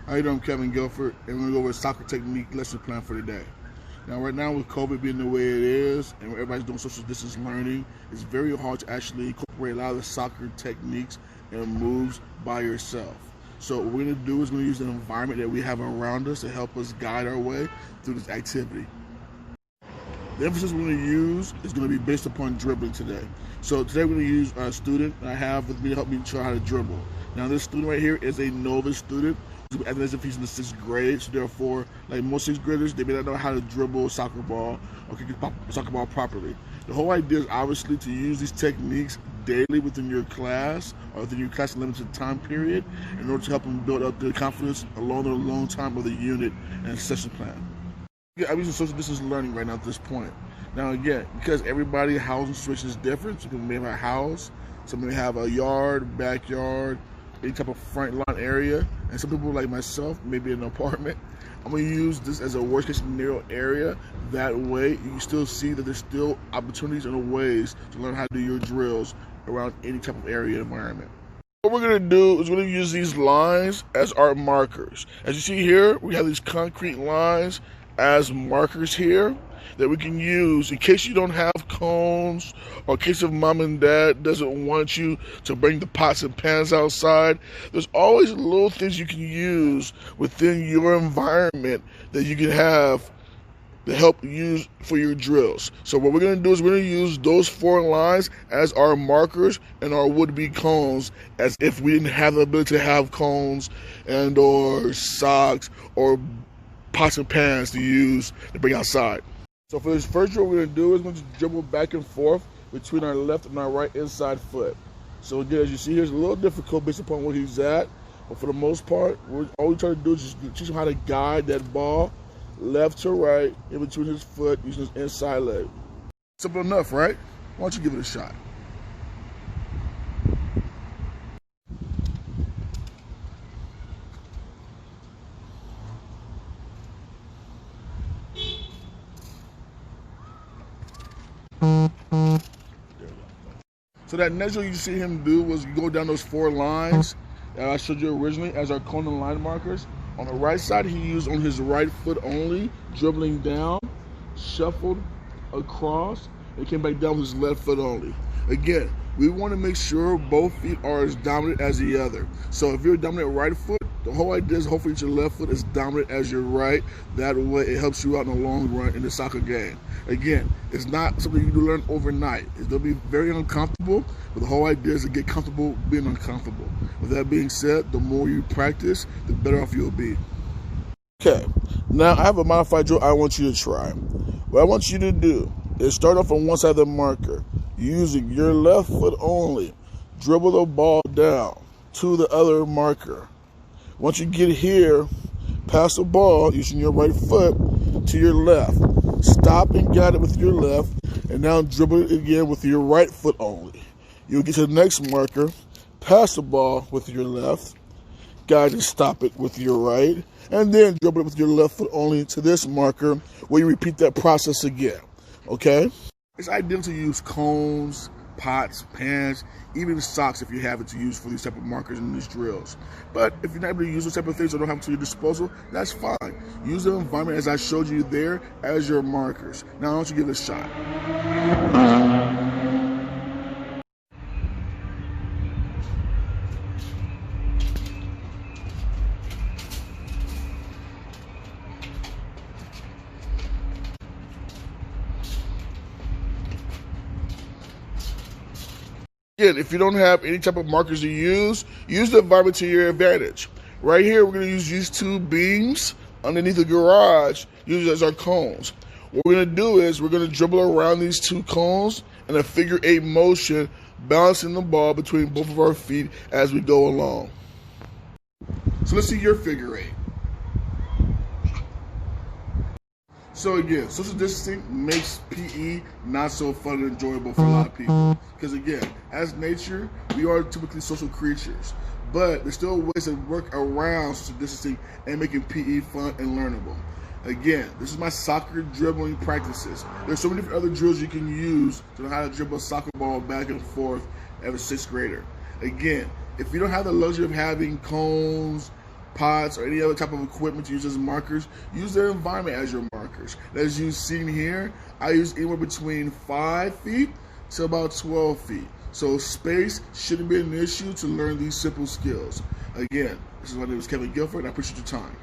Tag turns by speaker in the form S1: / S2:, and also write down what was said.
S1: How you doing, Kevin Guilford? And we're going to go over a soccer technique lesson plan for today. Now, right now with COVID being the way it is, and everybody's doing social distance learning, it's very hard to actually incorporate a lot of the soccer techniques and moves by yourself. So what we're going to do is we're going to use the environment that we have around us to help us guide our way through this activity. The emphasis we're going to use is going to be based upon dribbling today. So today we're going to use a student I have with me to help me show how to dribble. Now this student right here is a novice student, as if he's in the 6th grade, so therefore, like most 6th graders, they may not know how to dribble a soccer ball or kick a soccer ball properly. The whole idea is obviously to use these techniques daily within your class or within your class limited time period in order to help them build up their confidence along the long time of the unit and session plan. Yeah, I'm using social distance learning right now at this point. Now again, because everybody's housing situation is different, some people may have a house, some may have a yard, backyard, any type of front lawn area, and some people like myself, maybe an apartment. I'm going to use this as a worst case scenario area. That way you can still see that there's still opportunities and ways to learn how to do your drills around any type of area environment. What we're going to do is we're going to use these lines as our markers. As you see here, we have these concrete lines as markers here that we can use in case you don't have cones or in case if mom and dad doesn't want you to bring the pots and pans outside. There's always little things you can use within your environment that you can have to help use for your drills. So what we're going to do is we're going to use those 4 lines as our markers and our would-be cones, as if we didn't have the ability to have cones and or socks or pots and pans to use to bring outside. So for this first drill, what we're going to do is we're going to dribble back and forth between our left and our right inside foot. So again, as you see here, it's a little difficult based upon where he's at, but for the most part, all we try to do is just teach him how to guide that ball left to right in between his foot using his inside leg. Simple enough, right? Why don't you give it a shot? So that next drill you see him do was you go down those 4 lines that I showed you originally as our cone and line markers. On the right side, he used on his right foot only, dribbling down, shuffled across, and came back down with his left foot only. Again, we want to make sure both feet are as dominant as the other. So if you're a dominant right foot, the whole idea is hopefully your left foot is dominant as your right. That way it helps you out in the long run in the soccer game. Again, it's not something you can learn overnight. It's going to be very uncomfortable, but the whole idea is to get comfortable being uncomfortable. With that being said, the more you practice, the better off you'll be. Okay, now I have a modified drill I want you to try. What I want you to do is start off on one side of the marker, using your left foot only. Dribble the ball down to the other marker. Once you get here, pass the ball using your right foot to your left. Stop and guide it with your left, and now dribble it again with your right foot only. You'll get to the next marker, pass the ball with your left, guide and stop it with your right, and then dribble it with your left foot only to this marker where you repeat that process again, okay? It's ideal to use cones, pots, pans, even socks if you have it to use for these type of markers in these drills. But if you're not able to use those type of things or don't have them to your disposal, that's fine. Use the environment as I showed you there as your markers. Now I want you to give it a shot. Again, if you don't have any type of markers to use the environment to your advantage. Right here, we're going to use these 2 beams underneath the garage, use it as our cones. What we're going to do is we're going to dribble around these 2 cones in a figure 8 motion, balancing the ball between both of our feet as we go along. So let's see your figure 8. So again, social distancing makes PE not so fun and enjoyable for a lot of people. Because again, as nature, we are typically social creatures. But there's still ways to work around social distancing and making PE fun and learnable. Again, this is my soccer dribbling practices. There's so many different other drills you can use to know how to dribble a soccer ball back and forth as a 6th grader. Again, if you don't have the luxury of having cones pots or any other type of equipment to use as markers, use their environment as your markers. As you've seen here, I use anywhere between 5 feet to about 12 feet. So space shouldn't be an issue to learn these simple skills. Again, this is my name is Kevin Guilford, and I appreciate your time.